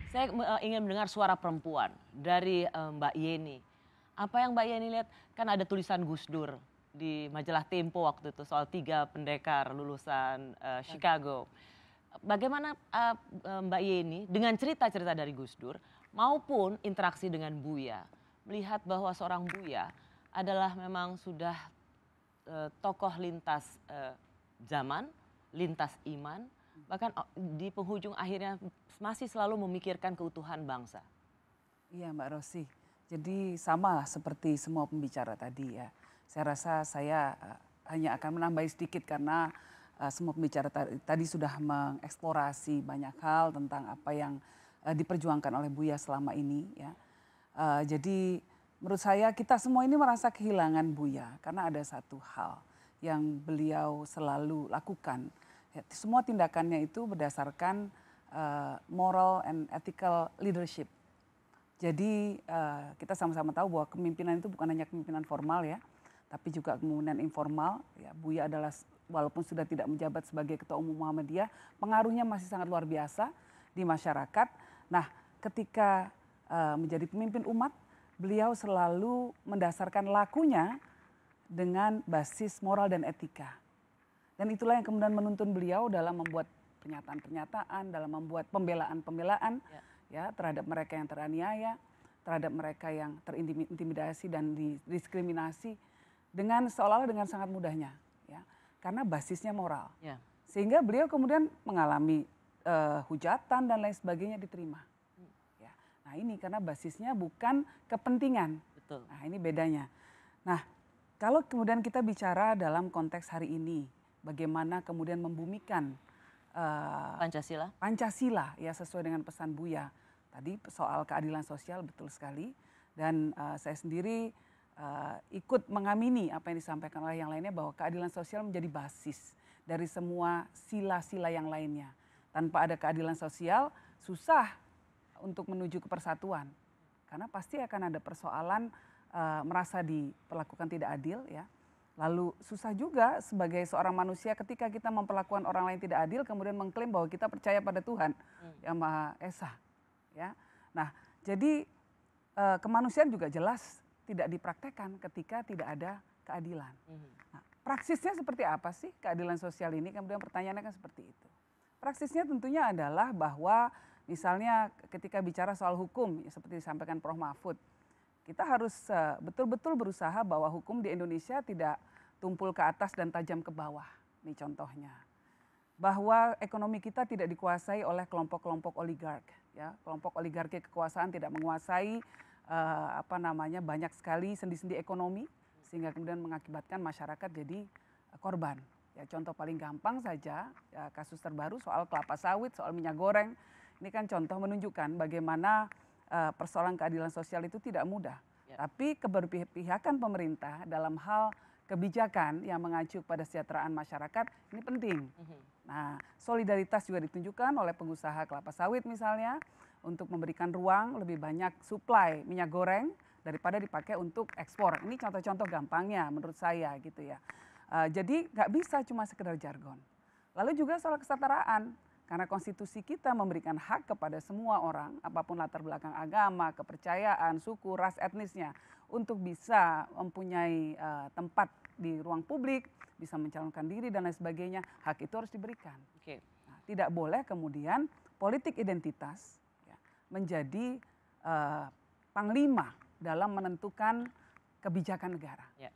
Saya ingin mendengar suara perempuan dari Mbak Yeni. Apa yang Mbak Yeni lihat, kan ada tulisan Gus Dur di majalah Tempo waktu itu soal 3 pendekar lulusan Chicago. Bagaimana Mbak Yeni dengan cerita-cerita dari Gus Dur maupun interaksi dengan Buya, melihat bahwa seorang Buya adalah memang sudah tokoh lintas zaman, lintas iman, bahkan di penghujung akhirnya masih selalu memikirkan keutuhan bangsa. Iya Mbak Rosi, jadi sama seperti semua pembicara tadi ya. Saya rasa saya hanya akan menambah sedikit karena semua pembicara tadi sudah mengeksplorasi banyak hal tentang apa yang diperjuangkan oleh Buya selama ini ya. Jadi menurut saya kita semua ini merasa kehilangan Buya karena ada satu hal yang beliau selalu lakukan. Ya, semua tindakannya itu berdasarkan moral and ethical leadership. Jadi kita sama-sama tahu bahwa kepemimpinan itu bukan hanya kepemimpinan formal ya, tapi juga kepemimpinan informal. Ya, Buya adalah walaupun sudah tidak menjabat sebagai Ketua Umum Muhammadiyah, pengaruhnya masih sangat luar biasa di masyarakat. Nah, ketika menjadi pemimpin umat, beliau selalu mendasarkan lakunya dengan basis moral dan etika. Dan itulah yang kemudian menuntun beliau dalam membuat pernyataan-pernyataan, dalam membuat pembelaan-pembelaan ya terhadap mereka yang teraniaya, terhadap mereka yang terintimidasi dan didiskriminasi dengan seolah-olah dengan sangat mudahnya ya. Karena basisnya moral. Ya. Sehingga beliau kemudian mengalami hujatan dan lain sebagainya diterima. Ya. Nah, ini karena basisnya bukan kepentingan. Betul. Nah, ini bedanya. Nah, kalau kemudian kita bicara dalam konteks hari ini, bagaimana kemudian membumikan Pancasila ya sesuai dengan pesan Buya. Tadi soal keadilan sosial betul sekali. Dan saya sendiri ikut mengamini apa yang disampaikan oleh yang lainnya bahwa keadilan sosial menjadi basis dari semua sila-sila yang lainnya. Tanpa ada keadilan sosial susah untuk menuju ke persatuan. Karena pasti akan ada persoalan merasa diperlakukan tidak adil ya. Lalu susah juga sebagai seorang manusia ketika kita memperlakukan orang lain tidak adil kemudian mengklaim bahwa kita percaya pada Tuhan yang Maha Esa. Ya. Nah, jadi kemanusiaan juga jelas tidak dipraktekkan ketika tidak ada keadilan. Nah, praksisnya seperti apa sih keadilan sosial ini? Kemudian pertanyaannya kan seperti itu. Praksisnya tentunya adalah bahwa misalnya ketika bicara soal hukum seperti disampaikan Prof. Mahfud, kita harus betul-betul berusaha bahwa hukum di Indonesia tidak tumpul ke atas dan tajam ke bawah. Ini contohnya. Bahwa ekonomi kita tidak dikuasai oleh kelompok-kelompok oligark. Ya, kelompok oligarki kekuasaan tidak menguasai banyak sekali sendi-sendi ekonomi sehingga kemudian mengakibatkan masyarakat jadi korban. Ya, contoh paling gampang saja ya, kasus terbaru soal kelapa sawit, soal minyak goreng. Ini kan contoh menunjukkan bagaimana persoalan keadilan sosial itu tidak mudah. Ya. Tapi keberpihakan pemerintah dalam hal kebijakan yang mengacu pada kesejahteraan masyarakat ini penting. Nah, solidaritas juga ditunjukkan oleh pengusaha kelapa sawit misalnya untuk memberikan ruang lebih banyak suplai minyak goreng daripada dipakai untuk ekspor. Ini contoh-contoh gampangnya menurut saya gitu ya. Jadi nggak bisa cuma sekedar jargon. Lalu juga soal kesetaraan. Karena konstitusi kita memberikan hak kepada semua orang, apapun latar belakang agama, kepercayaan, suku, ras, etnisnya, untuk bisa mempunyai tempat di ruang publik, bisa mencalonkan diri dan lain sebagainya, hak itu harus diberikan. Oke. Nah, tidak boleh kemudian politik identitas ya, menjadi panglima dalam menentukan kebijakan negara. Ya.